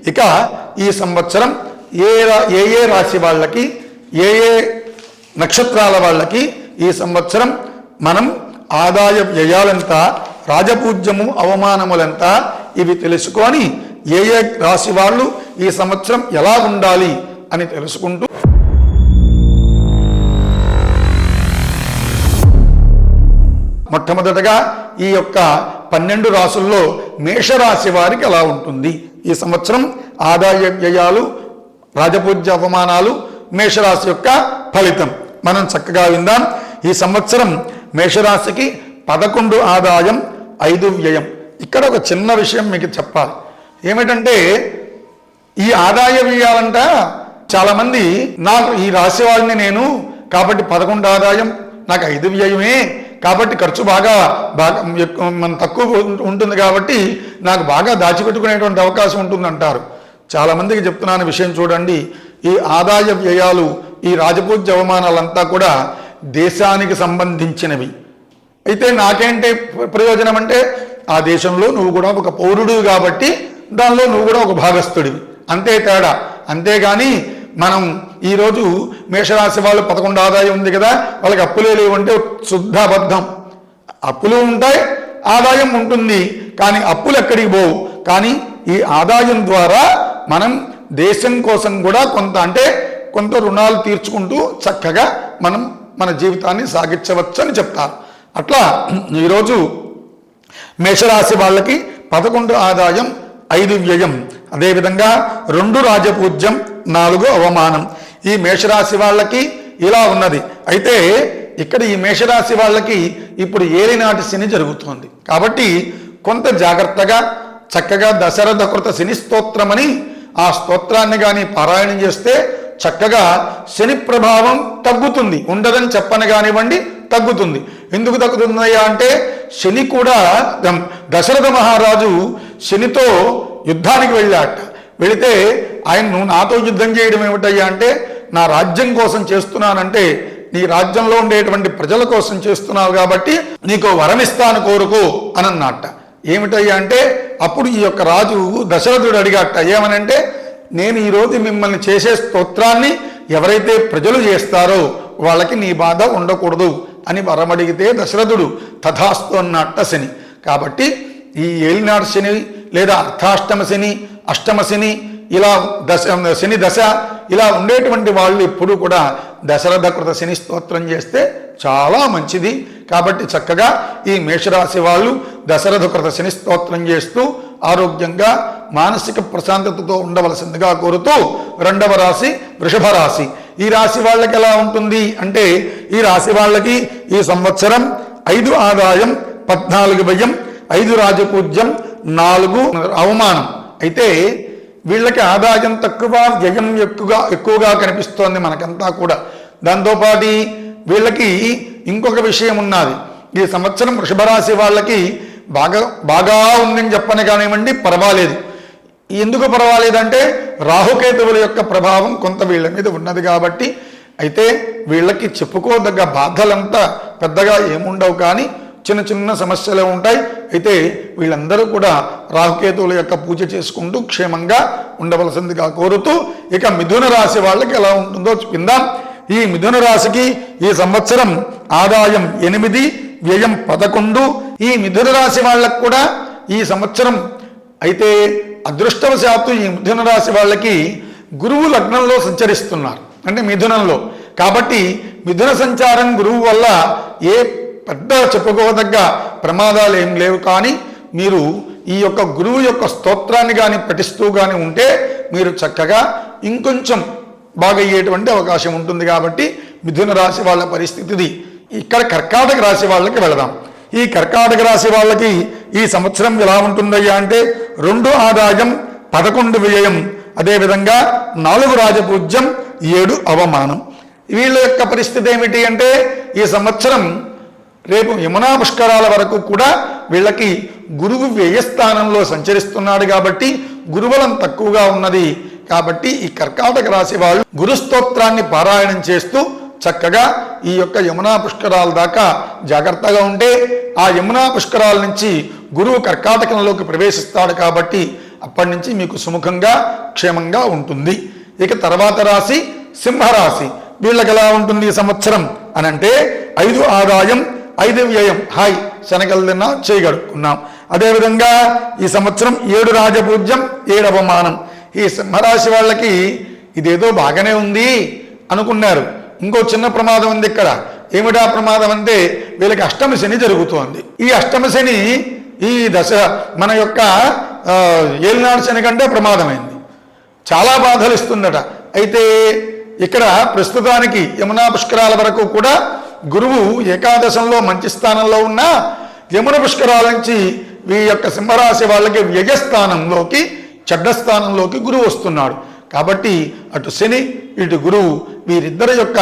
ఇక ఈ సంవత్సరం ఏ రాశి వాళ్ళకి ఏ నక్షత్రాల వాళ్ళకి ఈ సంవత్సరం మనం ఆదాయ వ్యయాలెంత, రాజపూజ్యము అవమానములెంత ఇవి తెలుసుకొని ఏ రాశి వాళ్ళు ఈ సంవత్సరం ఎలా ఉండాలి అని తెలుసుకుంటూ మొట్టమొదటగా ఈ యొక్క 12 రాసుల్లో మేషరాశి వారికి ఎలా ఉంటుంది ఈ సంవత్సరం ఆదాయ వ్యయాలు, రాజపూజ్య అవమానాలు, మేషరాశి యొక్క ఫలితం మనం చక్కగా విందాం. ఈ సంవత్సరం మేషరాశికి 11 ఆదాయం 5 వ్యయం. ఇక్కడ ఒక చిన్న విషయం మీకు చెప్పాలి. ఏమిటంటే ఈ ఆదాయ వ్యయాలంట చాలామంది నాకు ఈ రాశి వాళ్ళని నేను కాబట్టి 11 ఆదాయం నాకు 5 వ్యయమే కాబట్టి ఖర్చు బాగా మన తక్కువ ఉంటుంది కాబట్టి నాకు బాగా దాచిపెట్టుకునేటువంటి అవకాశం ఉంటుందంటారు. చాలామందికి చెప్తున్నాను విషయం చూడండి. ఈ ఆదాయ వ్యయాలు, ఈ రాజపూజ్య అవమానాలంతా కూడా దేశానికి సంబంధించినవి. అయితే నాకేంటి ప్రయోజనం అంటే ఆ దేశంలో నువ్వు కూడా ఒక పౌరుడు కాబట్టి దానిలో నువ్వు కూడా ఒక భాగస్థుడివి, అంతే తేడా. అంతేగాని మనం ఈరోజు మేషరాశి వాళ్ళు 11 ఆదాయం ఉంది కదా వాళ్ళకి అప్పులే లేవంటే శుద్ధ అబద్ధం. అప్పులు ఉంటాయి, ఆదాయం ఉంటుంది, కానీ అప్పులు ఎక్కడికి పోవు. కానీ ఈ ఆదాయం ద్వారా మనం దేశం కోసం కూడా కొంత రుణాలు తీర్చుకుంటూ చక్కగా మనం మన జీవితాన్ని సాగించవచ్చు అని చెప్తారు. అట్లా ఈరోజు మేషరాశి వాళ్ళకి 11 ఆదాయం 5 వ్యయం, అదేవిధంగా 2 రాజపూజ్యం 4 అవమానం. ఈ మేషరాశి వాళ్ళకి ఇలా ఉన్నది. అయితే ఇక్కడ ఈ మేషరాశి వాళ్ళకి ఇప్పుడు ఏలినాటి శని జరుగుతోంది కాబట్టి కొంత జాగ్రత్తగా చక్కగా దశరథ కృత శని స్తోత్రమని ఆ స్తోత్రాన్ని కానీ పారాయణం చేస్తే చక్కగా శని ప్రభావం తగ్గుతుంది. ఉండదని చెప్పని కానివ్వండి, తగ్గుతుంది. ఎందుకు తగ్గుతుందయ్యా అంటే శని కూడా దశరథ మహారాజు శనితో యుద్ధానికి వెళ్ళాట. వెళితే ఆయన నువ్వు నాతో యుద్ధం చేయడం ఏమిటయ్యా అంటే నా రాజ్యం కోసం చేస్తున్నానంటే నీ రాజ్యంలో ఉండేటువంటి ప్రజల కోసం చేస్తున్నావు కాబట్టి నీకు వరమిస్తాను కోరుకో అని అన్నట్ట. ఏమిటయ్యా అంటే అప్పుడు ఈ యొక్క రాజు దశరథుడు అడిగాట. ఏమనంటే నేను ఈరోజు మిమ్మల్ని చేసే స్తోత్రాన్ని ఎవరైతే ప్రజలు చేస్తారో వాళ్ళకి నీ బాధ ఉండకూడదు అని వరమడిగితే దశరథుడు తథాస్తు అన్నట్ట శని. కాబట్టి ఈ ఏలినాడు శని లేదా అర్ధాష్టమ శని, అష్టమ శని, ఇలా శని దశ ఇలా ఉండేటువంటి వాళ్ళు ఎప్పుడు కూడా దశరథ కృత శని స్తోత్రం చేస్తే చాలా మంచిది. కాబట్టి చక్కగా ఈ మేషరాశి వాళ్ళు దశరథ కృత శని స్తోత్రం చేస్తూ ఆరోగ్యంగా మానసిక ప్రశాంతతతో ఉండవలసిందిగా కోరుతూ 2వ రాశి వృషభ రాశి. ఈ రాశి వాళ్ళకి ఎలా ఉంటుంది అంటే ఈ రాశి వాళ్ళకి ఈ సంవత్సరం 5 ఆదాయం 14 వ్యయం 5 రాజపూజ్యం 4 అవమానం. అయితే వీళ్ళకి ఆదాయం తక్కువ, వ్యయం ఎక్కువగా కనిపిస్తోంది మనకంతా కూడా. దాంతోపాటు వీళ్ళకి ఇంకొక విషయం ఉన్నది. ఈ సంవత్సరం వృషభరాశి వాళ్ళకి బాగా ఉందని చెప్పని కానివ్వండి, పర్వాలేదు. ఎందుకు పర్వాలేదంటే రాహుకేతువుల యొక్క ప్రభావం కొంత వీళ్ళ మీద ఉన్నది కాబట్టి. అయితే వీళ్ళకి చెప్పుకోదగ్గ బాధలంతా పెద్దగా ఏముండవు, కానీ చిన్న చిన్న సమస్యలే ఉంటాయి. అయితే వీళ్ళందరూ కూడా రాహుకేతువుల యొక్క పూజ చేసుకుంటూ క్షేమంగా ఉండవలసిందిగా కోరుతూ ఇక మిథున రాశి వాళ్ళకి ఎలా ఉంటుందో విందాం. ఈ మిథున రాశికి ఈ సంవత్సరం ఆదాయం 8 వ్యయం 11. ఈ మిథున రాశి వాళ్ళకు కూడా ఈ సంవత్సరం అయితే అదృష్టవశాత్తు ఈ మిథున రాశి వాళ్ళకి గురువు లగ్నంలో సంచరిస్తున్నారు, అంటే మిథునంలో. కాబట్టి మిథున సంచారం గురువు వల్ల ఏ పెద్ద చెప్పుకోదగ్గ ప్రమాదాలు ఏం లేవు. కానీ మీరు ఈ యొక్క గురువు యొక్క స్తోత్రాన్ని కానీ పఠిస్తూ కానీ ఉంటే మీరు చక్కగా ఇంకొంచెం బాగయ్యేటువంటి అవకాశం ఉంటుంది. కాబట్టి మిథున రాశి వాళ్ళ పరిస్థితిది. ఇక్కడ కర్కాటక రాశి వాళ్ళకి వెళదాం. ఈ కర్కాటక రాశి వాళ్ళకి ఈ సంవత్సరం ఎలా ఉంటుందయ్యా అంటే 2 ఆదాయం 11 వ్యయం, అదేవిధంగా 4 రాజపూజ్యం 7 అవమానం. వీళ్ళ యొక్క పరిస్థితి ఏమిటి అంటే ఈ సంవత్సరం రేపు యమునా పుష్కరాల వరకు కూడా వీళ్ళకి గురువు వ్యయస్థానంలో సంచరిస్తున్నాడు కాబట్టి గురుబలం తక్కువగా ఉన్నది. కాబట్టి ఈ కర్కాటక రాశి వాళ్ళు గురుస్తోత్రాన్ని పారాయణం చేస్తూ చక్కగా ఈ యొక్క యమునా పుష్కరాల దాకా జాగ్రత్తగా ఉంటే ఆ యమునా పుష్కరాల నుంచి గురువు కర్కాటకంలోకి ప్రవేశిస్తాడు. కాబట్టి అప్పటి నుంచి మీకు సుముఖంగా క్షేమంగా ఉంటుంది. ఇక తర్వాత రాశి సింహరాశి. వీళ్ళకి ఎలా ఉంటుంది ఈ సంవత్సరం అని అంటే 5 ఆదాయం 5 వ్యయం. హాయ్ శనగలు తిన్నా చేయగడుక్కున్నాం. అదేవిధంగా ఈ సంవత్సరం 7 రాజపూజ్యం 7 అవమానం. ఈ సింహరాశి వాళ్ళకి ఇదేదో బాగానే ఉంది అనుకున్నారు. ఇంకో చిన్న ప్రమాదం ఉంది ఇక్కడ. ఏమిటా ప్రమాదం అంటే వీళ్ళకి అష్టమ శని జరుగుతోంది. ఈ అష్టమ శని ఈ దశ మన యొక్క ఏలినాడు శని కంటే ప్రమాదమైంది, చాలా బాధలు ఇస్తుందట. అయితే ఇక్కడ ప్రస్తుతానికి యమునా పుష్కరాల వరకు కూడా గురువు ఏకాదశంలో మంచి స్థానంలో ఉన్నా యమున పుష్కరాల నుంచి ఈ యొక్క సింహరాశి వాళ్ళకి వ్యయస్థానంలోకి చెడ్డ స్థానంలోకి గురువు వస్తున్నాడు. కాబట్టి అటు శని ఇటు గురువు వీరిద్దరి యొక్క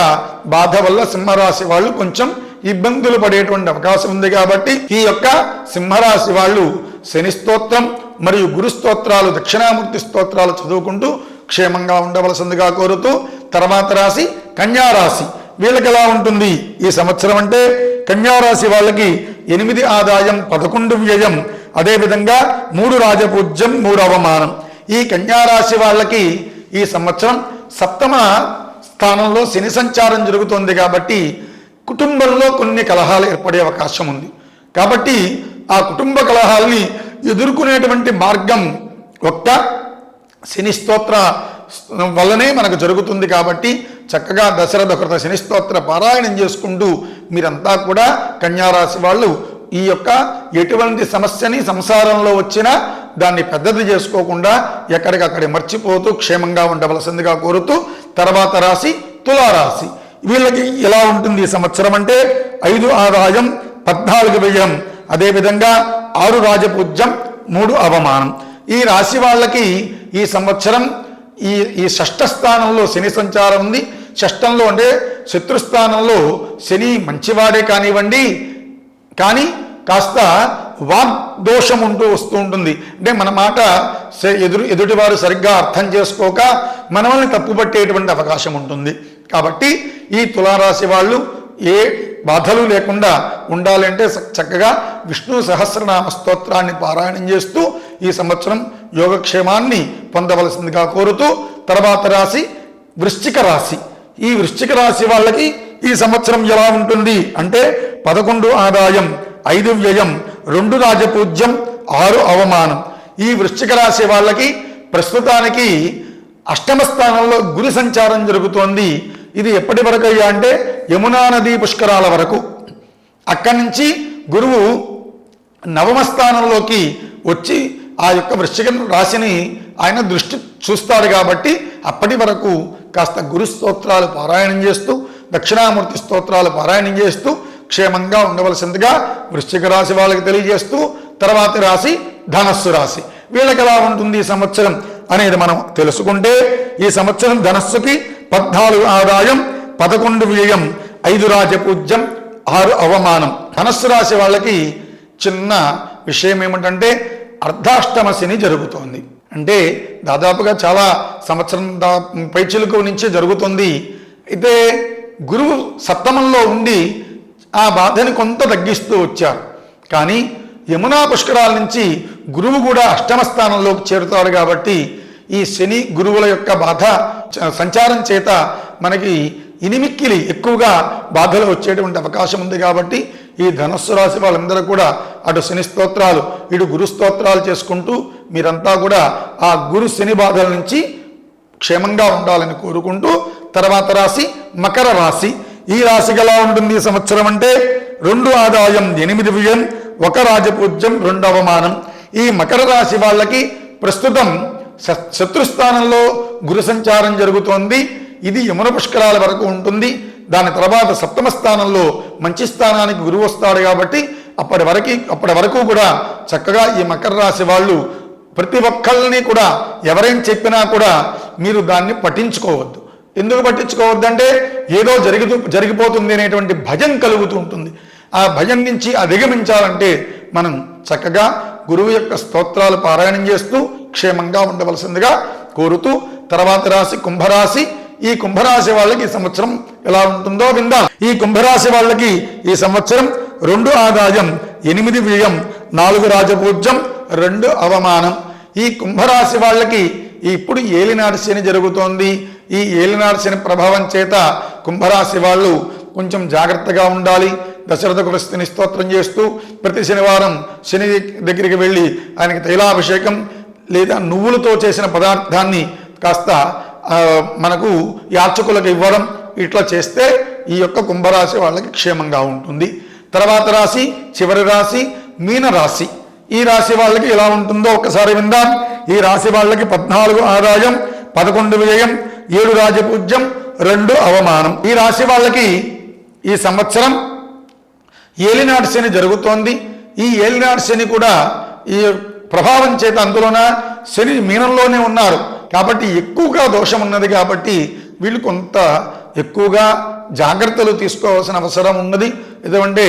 బాధ వల్ల సింహరాశి వాళ్ళు కొంచెం ఇబ్బందులు పడేటువంటి అవకాశం ఉంది. కాబట్టి ఈ యొక్క సింహరాశి వాళ్ళు శని స్తోత్రం మరియు గురు స్తోత్రాలు దక్షిణామూర్తి స్తోత్రాలు చదువుకుంటూ క్షేమంగా ఉండవలసిందిగా కోరుతూ తర్వాత రాశి కన్యారాశి. వీళ్ళకి ఎలా ఉంటుంది ఈ సంవత్సరం అంటే కన్యారాశి వాళ్ళకి 8 ఆదాయం 11 వ్యయం, అదేవిధంగా 3 రాజపూజ్యం 3 అవమానం. ఈ కన్యారాశి వాళ్ళకి ఈ సంవత్సరం 7వ స్థానంలో శని సంచారం జరుగుతోంది. కాబట్టి కుటుంబంలో కొన్ని కలహాలు ఏర్పడే అవకాశం ఉంది. కాబట్టి ఆ కుటుంబ కలహాలని ఎదుర్కొనేటువంటి మార్గం ఒక్క శని స్తోత్ర వల్లనే మనకు జరుగుతుంది. కాబట్టి చక్కగా దశరథకృత శని స్తోత్ర పారాయణం చేసుకుంటూ మీరంతా కూడా కన్యారాశి వాళ్ళు ఈ యొక్క ఎటువంటి సమస్యని సంసారంలో వచ్చినా దాన్ని పెద్దది చేసుకోకుండా ఎక్కడికక్కడే మర్చిపోతూ క్షేమంగా ఉండవలసిందిగా కోరుతూ తర్వాత రాశి తులారాశి. వీళ్ళకి ఎలా ఉంటుంది ఈ సంవత్సరం అంటే 5 ఆదాయం 14 వ్యయం, అదేవిధంగా 6 రాజపూజ్యం 3 అవమానం. ఈ రాశి వాళ్ళకి ఈ సంవత్సరం ఈ షష్ఠ స్థానంలో శని సంచారం ఉంది. షష్ఠంలో అంటే శత్రుస్థానంలో శని మంచివాడే కానివ్వండి, కాస్త వాగ్దోషం వస్తూ ఉంటుంది. అంటే మన మాట ఎదుటివారు సరిగ్గా అర్థం చేసుకోక మనల్ని తప్పుపట్టేటువంటి అవకాశం ఉంటుంది. కాబట్టి ఈ తులారాశి వాళ్ళు ఏ బాధలు లేకుండా ఉండాలంటే చక్కగా విష్ణు సహస్రనామ స్తోత్రాన్ని పారాయణం చేస్తూ ఈ సంవత్సరం యోగక్షేమాన్ని పొందవలసిందిగా కోరుతూ తర్వాత రాశి వృశ్చిక రాశి. ఈ వృశ్చిక రాశి వాళ్ళకి ఈ సంవత్సరం ఎలా ఉంటుంది అంటే 11 ఆదాయం 5 వ్యయం 2 రాజపూజ్యం 6 అవమానం. ఈ వృశ్చిక రాశి వాళ్ళకి ప్రస్తుతానికి అష్టమ స్థానంలో గురు సంచారం జరుగుతోంది. ఇది ఎప్పటి వరకు అయ్యా అంటే యమునా నదీ పుష్కరాల వరకు. అక్కడి నుంచి గురువు 9వ స్థానంలోకి వచ్చి ఆ యొక్క వృశ్చిక రాశిని ఆయన దృష్టి చూస్తాడు. కాబట్టి అప్పటి వరకు కాస్త గురు స్తోత్రాలు పారాయణం చేస్తూ దక్షిణామూర్తి స్తోత్రాలు పారాయణం చేస్తూ క్షేమంగా ఉండవలసిందిగా వృశ్చిక రాశి వాళ్ళకి తెలియజేస్తూ తర్వాత రాశి ధనస్సు రాశి. వీళ్ళకి ఎలా ఉంటుంది ఈ సంవత్సరం అనేది మనం తెలుసుకుంటే ఈ సంవత్సరం ధనస్సుకి 14 ఆదాయం 11 వ్యయం 5 రాజపూజ్యం 6 అవమానం. ధనస్సు రాశి వాళ్ళకి చిన్న విషయం ఏమిటంటే అర్ధాష్టమ శని జరుగుతోంది. అంటే దాదాపుగా చాలా సంవత్సరం పైచిలుకు నుంచి జరుగుతుంది. అయితే గురువు సప్తమంలో ఉండి ఆ బాధని కొంత తగ్గిస్తూ వచ్చారు. కానీ యమునా పుష్కరాల నుంచి గురువు కూడా అష్టమ స్థానంలోకి చేరుతాడు. కాబట్టి ఈ శని గురువుల యొక్క బాధ సంచారం చేత మనకి ఇనిమిక్కిలి ఎక్కువగా బాధలు వచ్చేటువంటి అవకాశం ఉంది. కాబట్టి ఈ ధనస్సు రాశి వాళ్ళందరూ కూడా అటు శని స్తోత్రాలు ఇటు గురు స్తోత్రాలు చేసుకుంటూ మీరంతా కూడా ఆ గురు శని బాధల నుంచి క్షేమంగా ఉండాలని కోరుకుంటూ తర్వాత రాశి మకర రాశి. ఈ రాశికి ఎలా ఉంటుంది ఈ సంవత్సరం అంటే 2 ఆదాయం 8 వ్యయం 1 రాజపూజ్యం 2 అవమానం. ఈ మకర రాశి వాళ్ళకి ప్రస్తుతం శత్రుస్థానంలో గురు సంచారం జరుగుతోంది. ఇది యమున పుష్కరాల వరకు ఉంటుంది. దాని తర్వాత 7వ స్థానంలో మంచి స్థానానికి గురువు వస్తాడు. కాబట్టి అప్పటి వరకు కూడా చక్కగా ఈ మకర రాశి వాళ్ళు ప్రతి ఒక్కళ్ళని కూడా ఎవరేం చెప్పినా కూడా మీరు దాన్ని పట్టించుకోవద్దు. ఎందుకు పట్టించుకోవద్దంటే ఏదో జరిగిపోతుంది అనేటువంటి భయం కలుగుతూ ఉంటుంది. ఆ భయం నుంచి అధిగమించాలంటే మనం చక్కగా గురువు యొక్క స్తోత్రాలు పారాయణం చేస్తూ క్షేమంగా ఉండవలసిందిగా కోరుతూ తర్వాత రాశి కుంభరాశి. ఈ కుంభరాశి వాళ్ళకి ఈ సంవత్సరం ఎలా ఉంటుందో విందాం. ఈ కుంభరాశి వాళ్ళకి ఈ సంవత్సరం 2 ఆదాయం 8 వ్యయం 4 రాజపూజ్యం 2 అవమానం. ఈ కుంభరాశి వాళ్ళకి ఇప్పుడు ఏలినాటి శని జరుగుతోంది. ఈ ఏలినాటి శని ప్రభావం చేత కుంభరాశి వాళ్ళు కొంచెం జాగ్రత్తగా ఉండాలి. దశరథ కులస్తుని స్తోత్రం చేస్తూ ప్రతి శనివారం శని దగ్గరికి వెళ్ళి ఆయనకి తైలాభిషేకం లేదా నువ్వులతో చేసిన పదార్థాన్ని కాస్త మనకు యాచకులకు ఇవ్వడం ఇట్లా చేస్తే ఈ యొక్క కుంభరాశి వాళ్ళకి క్షేమంగా ఉంటుంది. తర్వాత రాశి చివరి రాశి మీనరాశి. ఈ రాశి వాళ్ళకి ఎలా ఉంటుందో ఒకసారి విందాం. ఈ రాశి వాళ్ళకి 14 ఆదాయం, 11 వ్యయం, 7 రాజపూజ్యం, 2 అవమానం. ఈ రాశి వాళ్ళకి ఈ సంవత్సరం ఏలినాటి శని జరుగుతోంది. ఈ ఏలినాటి శని కూడా ఈ ప్రభావం చేత అందులోన శని మీనంలోనే ఉన్నారు కాబట్టి ఎక్కువగా దోషం ఉన్నది. కాబట్టి వీళ్ళు కొంత ఎక్కువగా జాగ్రత్తలు తీసుకోవాల్సిన అవసరం ఉన్నది. ఎందుకంటే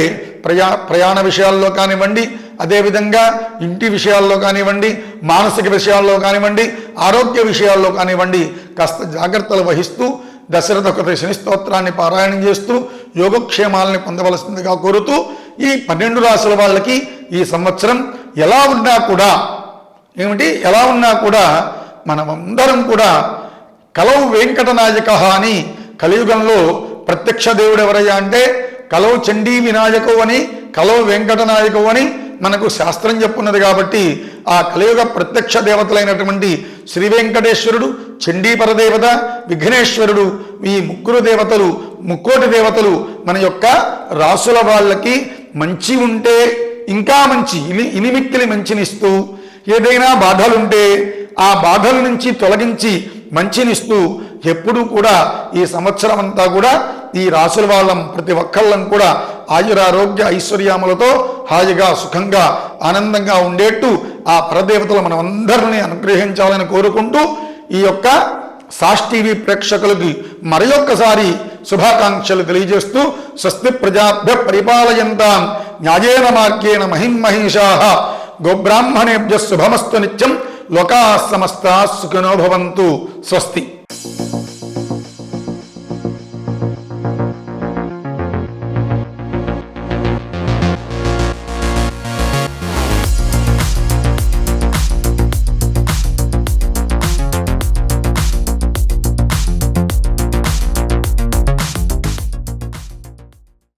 ప్రయాణ విషయాల్లో కానివ్వండి, అదేవిధంగా ఇంటి విషయాల్లో కానివ్వండి, మానసిక విషయాల్లో కానివ్వండి, ఆరోగ్య విషయాల్లో కానివ్వండి కాస్త జాగ్రత్తలు వహిస్తూ దశరథ శని స్తోత్రాన్ని పారాయణం చేస్తూ యోగక్షేమాలని పొందవలసిందిగా కోరుతూ ఈ 12 రాశుల వాళ్ళకి ఈ సంవత్సరం ఎలా ఉన్నా కూడా మనమందరం కూడా కలవు వెంకటనాయక అని కలియుగంలో ప్రత్యక్ష దేవుడు ఎవరయ్యా అంటే కలవు చండీ వినాయకు అని కలవు వెంకటనాయకు అని మనకు శాస్త్రం చెప్పున్నది. కాబట్టి ఆ కలియుగ ప్రత్యక్ష దేవతలైనటువంటి శ్రీ వెంకటేశ్వరుడు, చండీపర దేవత, విఘ్నేశ్వరుడు, ఈ ముగ్గురు దేవతలు, ముక్కోటి దేవతలు మన యొక్క రాసుల వాళ్ళకి మంచి ఉంటే ఇంకా మంచి ఇనిమిక్కిలి మంచినిస్తూ, ఏదైనా బాధలుంటే ఆ బాధల నుంచి తొలగించి మంచినిస్తూ ఎప్పుడూ కూడా ఈ సంవత్సరం అంతా కూడా ఈ రాసుల వాళ్ళం ప్రతి ఒక్కళ్ళం కూడా ఆయురారోగ్య ఐశ్వర్యములతో హాయిగా సుఖంగా ఆనందంగా ఉండేట్టు ఆ పరదేవతలు మనమందరినీ అనుగ్రహించాలని కోరుకుంటూ ఈ యొక్క సాస్ టీవీ ప్రేక్షకులకి మరొక్కసారి శుభాకాంక్షలు తెలియజేస్తూ స్వస్తి ప్రజాభ్య పరిపాలయంతాం న్యాయేన మార్గేణ మహిమహీషాః గోబ్రాహ్మణేభ్యః శుభమస్తు నిత్యం లోకాః సమస్తాః సుఖినో భవంతు. స్వస్తి.